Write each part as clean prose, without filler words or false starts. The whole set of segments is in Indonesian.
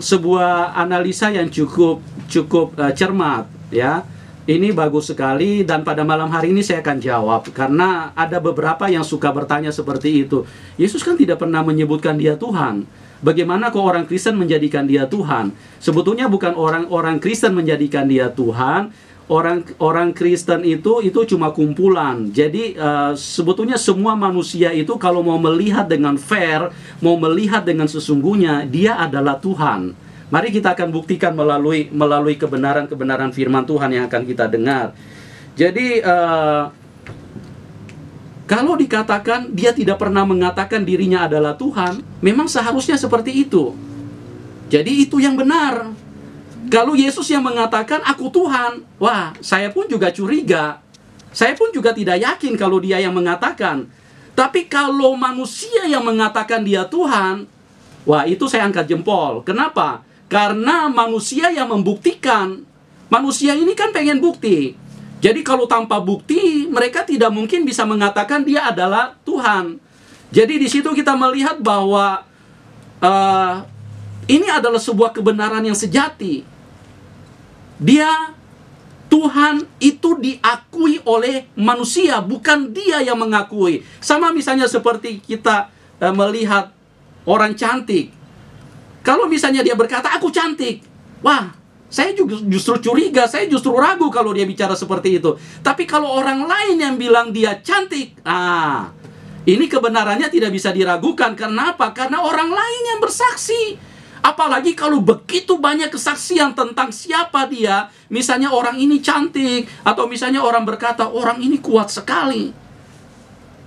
sebuah analisa yang cukup cermat, ya. Ini bagus sekali, dan pada malam hari ini saya akan jawab, karena ada beberapa yang suka bertanya seperti itu. Yesus kan tidak pernah menyebutkan dia Tuhan. Bagaimana kok orang Kristen menjadikan dia Tuhan? Sebetulnya bukan orang Kristen menjadikan dia Tuhan. Orang Kristen itu cuma kumpulan. Jadi sebetulnya semua manusia itu kalau mau melihat dengan fair, mau melihat dengan sesungguhnya, dia adalah Tuhan. Mari kita akan buktikan melalui kebenaran firman Tuhan yang akan kita dengar. Jadi kalau dikatakan dia tidak pernah mengatakan dirinya adalah Tuhan, memang seharusnya seperti itu. Jadi itu yang benar. Kalau Yesus yang mengatakan aku Tuhan, wah, saya pun juga curiga. Saya pun juga tidak yakin kalau dia yang mengatakan. Tapi kalau manusia yang mengatakan dia Tuhan, wah, itu saya angkat jempol. Kenapa? Karena manusia yang membuktikan. Manusia ini kan pengen bukti. Jadi kalau tanpa bukti, mereka tidak mungkin bisa mengatakan dia adalah Tuhan. Jadi di situ kita melihat bahwa ini adalah sebuah kebenaran yang sejati. Dia, Tuhan itu diakui oleh manusia, bukan dia yang mengakui. Sama misalnya seperti kita melihat orang cantik. Kalau misalnya dia berkata, aku cantik. Wah, saya justru curiga, saya justru ragu kalau dia bicara seperti itu. Tapi kalau orang lain yang bilang dia cantik, ini kebenarannya tidak bisa diragukan. Kenapa? Karena orang lain yang bersaksi. Apalagi kalau begitu banyak kesaksian tentang siapa dia. Misalnya orang ini cantik, atau misalnya orang berkata, orang ini kuat sekali.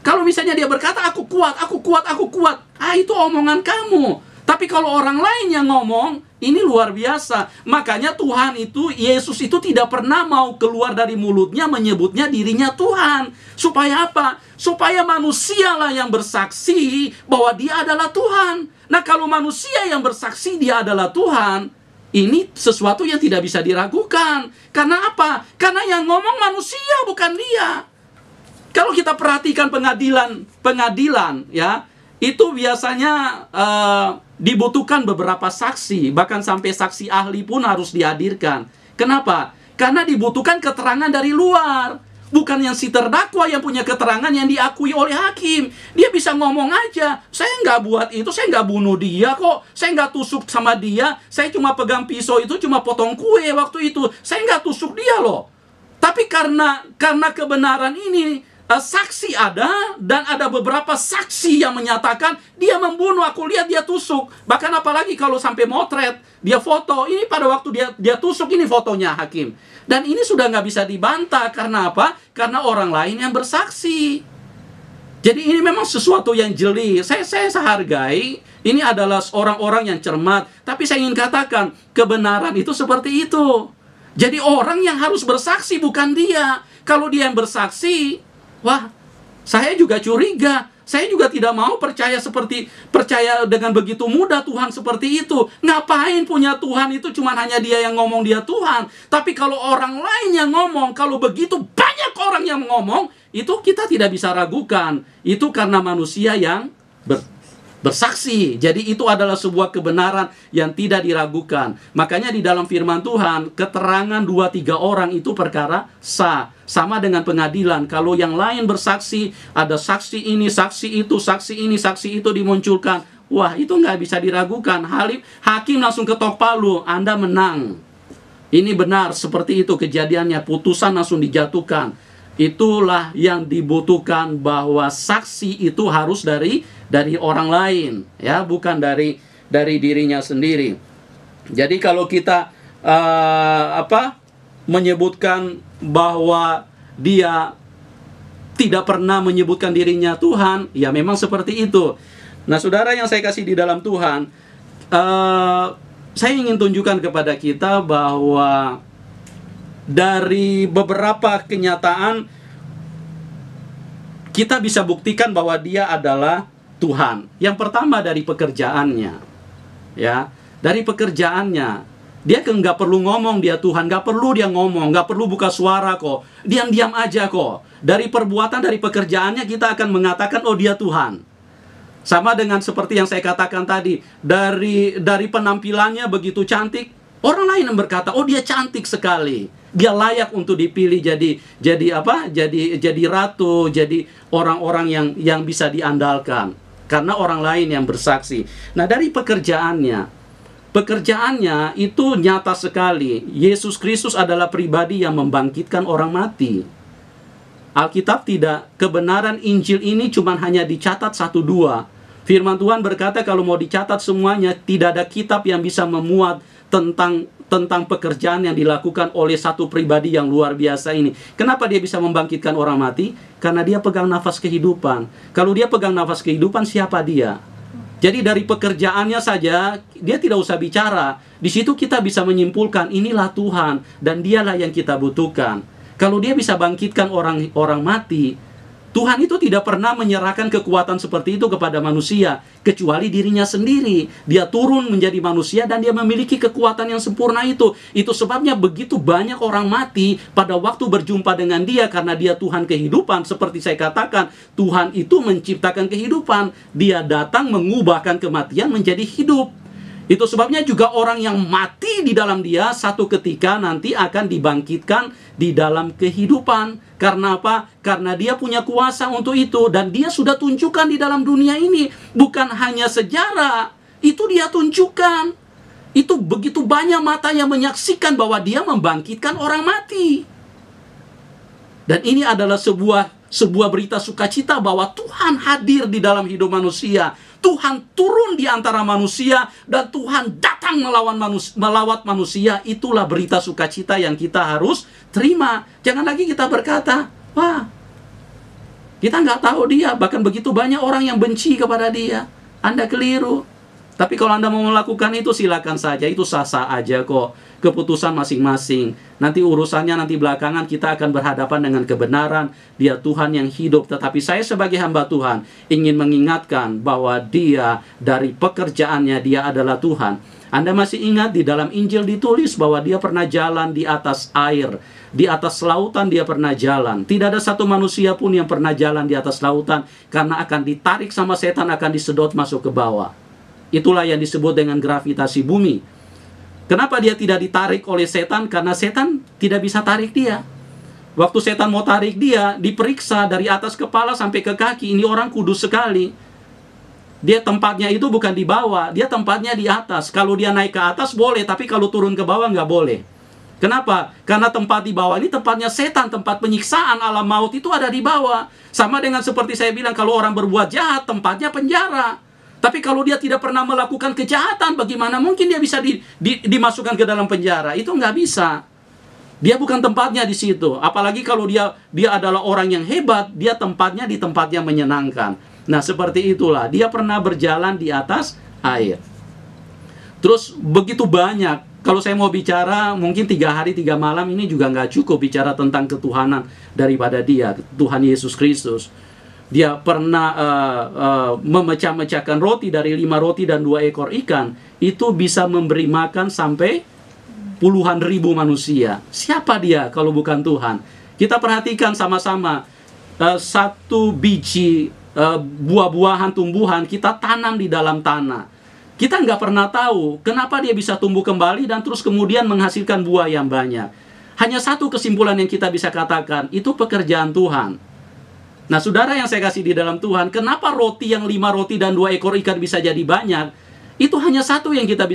Kalau misalnya dia berkata, aku kuat, aku kuat, aku kuat. Itu omongan kamu. Tapi kalau orang lain yang ngomong, ini luar biasa. Makanya Tuhan itu, Yesus itu tidak pernah mau keluar dari mulutnya menyebutnya dirinya Tuhan. Supaya apa? Supaya manusialah yang bersaksi bahwa dia adalah Tuhan. Nah, kalau manusia yang bersaksi dia adalah Tuhan, ini sesuatu yang tidak bisa diragukan. Karena apa? Karena yang ngomong manusia, bukan dia. Kalau kita perhatikan pengadilan, ya, itu biasanya dibutuhkan beberapa saksi, bahkan sampai saksi ahli pun harus dihadirkan. Kenapa? Karena dibutuhkan keterangan dari luar. Bukan yang si terdakwa yang punya keterangan yang diakui oleh hakim. Dia bisa ngomong aja, saya nggak buat itu, saya nggak bunuh dia kok, saya nggak tusuk sama dia, saya cuma pegang pisau itu, cuma potong kue waktu itu, saya nggak tusuk dia loh. Tapi karena kebenaran ini, saksi ada, dan ada beberapa saksi yang menyatakan dia membunuh, aku lihat dia tusuk. Bahkan apalagi kalau sampai motret, dia foto, ini pada waktu dia tusuk, ini fotonya hakim. Dan ini sudah nggak bisa dibantah. Karena apa? Karena orang lain yang bersaksi. Jadi ini memang sesuatu yang jeli. Saya hargai, ini adalah orang-orang yang cermat. Tapi saya ingin katakan, kebenaran itu seperti itu. Jadi orang yang harus bersaksi, bukan dia. Kalau dia yang bersaksi, wah, saya juga curiga. Saya juga tidak mau percaya dengan begitu mudah Tuhan seperti itu. Ngapain punya Tuhan itu cuma hanya dia yang ngomong dia Tuhan. Tapi kalau orang lain yang ngomong, kalau begitu banyak orang yang ngomong, itu kita tidak bisa ragukan. Itu karena manusia yang bersaksi. Jadi itu adalah sebuah kebenaran yang tidak diragukan. Makanya di dalam firman Tuhan, keterangan 2-3 orang itu perkara sah. Sama dengan pengadilan. Kalau yang lain bersaksi, ada saksi ini, saksi itu, saksi ini, saksi itu dimunculkan. Wah, itu nggak bisa diragukan. Hakim langsung ketok palu, Anda menang. Ini benar, seperti itu kejadiannya. Putusan langsung dijatuhkan. Itulah yang dibutuhkan, bahwa saksi itu harus dari orang lain, ya, bukan dari dirinya sendiri. Jadi kalau kita menyebutkan bahwa dia tidak pernah menyebutkan dirinya Tuhan, ya memang seperti itu. Nah, saudara yang saya kasih di dalam Tuhan, saya ingin tunjukkan kepada kita bahwa dari beberapa kenyataan kita bisa buktikan bahwa dia adalah Tuhan. Yang pertama dari pekerjaannya, ya, dari pekerjaannya. Dia nggak perlu ngomong dia Tuhan, nggak perlu dia ngomong, nggak perlu buka suara kok, diam-diam aja kok. Dari perbuatan, dari pekerjaannya kita akan mengatakan, oh dia Tuhan. Sama dengan seperti yang saya katakan tadi, dari penampilannya begitu cantik, orang lain yang berkata, oh dia cantik sekali, dia layak untuk dipilih jadi apa? Jadi ratu, jadi orang-orang yang bisa diandalkan karena orang lain yang bersaksi. Nah, dari pekerjaannya itu nyata sekali. Yesus Kristus adalah pribadi yang membangkitkan orang mati. Alkitab tidak, kebenaran Injil ini cuma hanya dicatat 1-2. Firman Tuhan berkata kalau mau dicatat semuanya, tidak ada kitab yang bisa memuat tentang pekerjaan yang dilakukan oleh satu pribadi yang luar biasa ini. Kenapa dia bisa membangkitkan orang mati? Karena dia pegang nafas kehidupan. Kalau dia pegang nafas kehidupan, siapa dia? Jadi dari pekerjaannya saja, dia tidak usah bicara. Di situ kita bisa menyimpulkan, inilah Tuhan, dan dialah yang kita butuhkan. Kalau dia bisa bangkitkan orang mati, Tuhan itu tidak pernah menyerahkan kekuatan seperti itu kepada manusia, kecuali dirinya sendiri. Dia turun menjadi manusia dan dia memiliki kekuatan yang sempurna itu. Itu sebabnya begitu banyak orang mati pada waktu berjumpa dengan dia, karena dia Tuhan kehidupan. Seperti saya katakan, Tuhan itu menciptakan kehidupan. Dia datang mengubahkan kematian menjadi hidup. Itu sebabnya juga orang yang mati di dalam dia satu ketika nanti akan dibangkitkan di dalam kehidupan. Karena apa? Karena dia punya kuasa untuk itu. Dan dia sudah tunjukkan di dalam dunia ini. Bukan hanya sejarah. Itu dia tunjukkan. Itu begitu banyak mata yang menyaksikan bahwa dia membangkitkan orang mati. Dan ini adalah sebuah berita sukacita bahwa Tuhan hadir di dalam hidup manusia. Tuhan turun di antara manusia dan Tuhan datang melawat manusia. Itulah berita sukacita yang kita harus terima. Jangan lagi kita berkata, wah, kita nggak tahu dia. Bahkan begitu banyak orang yang benci kepada dia. Anda keliru. Tapi kalau Anda mau melakukan itu, silakan saja. Itu sah-sah aja kok. Keputusan masing-masing. Nanti urusannya nanti belakangan kita akan berhadapan dengan kebenaran. Dia Tuhan yang hidup. Tetapi saya sebagai hamba Tuhan ingin mengingatkan bahwa dia dari pekerjaannya dia adalah Tuhan. Anda masih ingat di dalam Injil ditulis bahwa dia pernah jalan di atas air. Di atas lautan dia pernah jalan. Tidak ada satu manusia pun yang pernah jalan di atas lautan. Karena akan ditarik sama setan, akan disedot masuk ke bawah. Itulah yang disebut dengan gravitasi bumi. Kenapa dia tidak ditarik oleh setan? Karena setan tidak bisa tarik dia. Waktu setan mau tarik dia, diperiksa dari atas kepala sampai ke kaki. Ini orang kudus sekali. Dia tempatnya itu bukan di bawah, dia tempatnya di atas. Kalau dia naik ke atas boleh, tapi kalau turun ke bawah nggak boleh. Kenapa? Karena tempat di bawah ini tempatnya setan, tempat penyiksaan alam maut itu ada di bawah. Sama dengan seperti saya bilang, kalau orang berbuat jahat, tempatnya penjara. Tapi kalau dia tidak pernah melakukan kejahatan, bagaimana mungkin dia bisa dimasukkan ke dalam penjara? Itu nggak bisa. Dia bukan tempatnya di situ. Apalagi kalau dia adalah orang yang hebat, dia tempatnya di tempat yang menyenangkan. Nah, seperti itulah. Dia pernah berjalan di atas air. Terus begitu banyak. Kalau saya mau bicara, mungkin 3 hari 3 malam ini juga nggak cukup bicara tentang ketuhanan daripada dia, Tuhan Yesus Kristus. Dia pernah memecah-mecahkan roti dari 5 roti dan 2 ekor ikan. Itu bisa memberi makan sampai puluhan ribu manusia. Siapa dia kalau bukan Tuhan? Kita perhatikan sama-sama. Satu biji buah-buahan tumbuhan kita tanam di dalam tanah. Kita nggak pernah tahu kenapa dia bisa tumbuh kembali dan terus kemudian menghasilkan buah yang banyak. Hanya satu kesimpulan yang kita bisa katakan, itu pekerjaan Tuhan. Nah, saudara yang saya kasih di dalam Tuhan, kenapa roti yang 5 roti dan 2 ekor ikan bisa jadi banyak? Itu hanya satu yang kita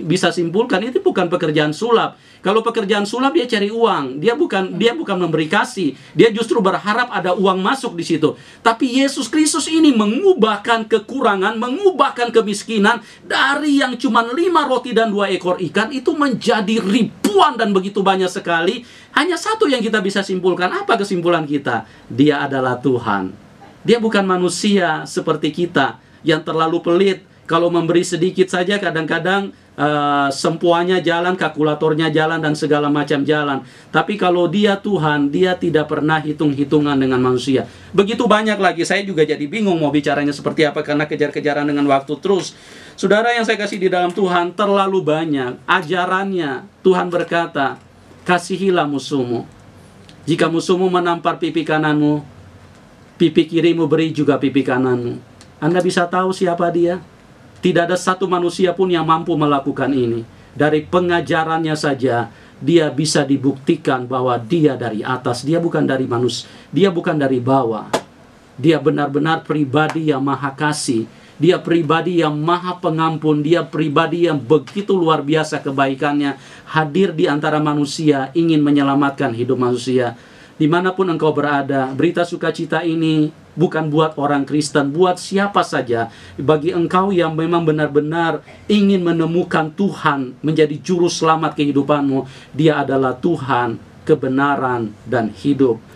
bisa simpulkan, itu bukan pekerjaan sulap. Kalau pekerjaan sulap dia cari uang, dia bukan memberi kasih, dia justru berharap ada uang masuk di situ. Tapi Yesus Kristus ini mengubahkan kekurangan, mengubahkan kemiskinan dari yang cuma 5 roti dan 2 ekor ikan itu menjadi ribuan dan begitu banyak sekali. Hanya satu yang kita bisa simpulkan. Apa kesimpulan kita? Dia adalah Tuhan. Dia bukan manusia seperti kita yang terlalu pelit. Kalau memberi sedikit saja kadang-kadang sempuanya jalan, kalkulatornya jalan, dan segala macam jalan. Tapi kalau dia Tuhan, dia tidak pernah hitung-hitungan dengan manusia. Begitu banyak lagi, saya juga jadi bingung mau bicaranya seperti apa karena kejar-kejaran dengan waktu terus. Saudara yang saya kasih di dalam Tuhan, terlalu banyak ajarannya. Tuhan berkata, kasihilah musuhmu. Jika musuhmu menampar pipi kananmu, pipi kirimu beri juga pipi kananmu. Anda bisa tahu siapa dia? Tidak ada satu manusia pun yang mampu melakukan ini. Dari pengajarannya saja, dia bisa dibuktikan bahwa dia dari atas. Dia bukan dari manusia. Dia bukan dari bawah. Dia benar-benar pribadi yang maha kasih. Dia pribadi yang maha pengampun. Dia pribadi yang begitu luar biasa kebaikannya. Hadir di antara manusia, ingin menyelamatkan hidup manusia. Dimanapun engkau berada, berita sukacita ini bukan buat orang Kristen, buat siapa saja. Bagi engkau yang memang benar-benar ingin menemukan Tuhan menjadi juru selamat kehidupanmu, Dia adalah Tuhan, kebenaran, dan hidup.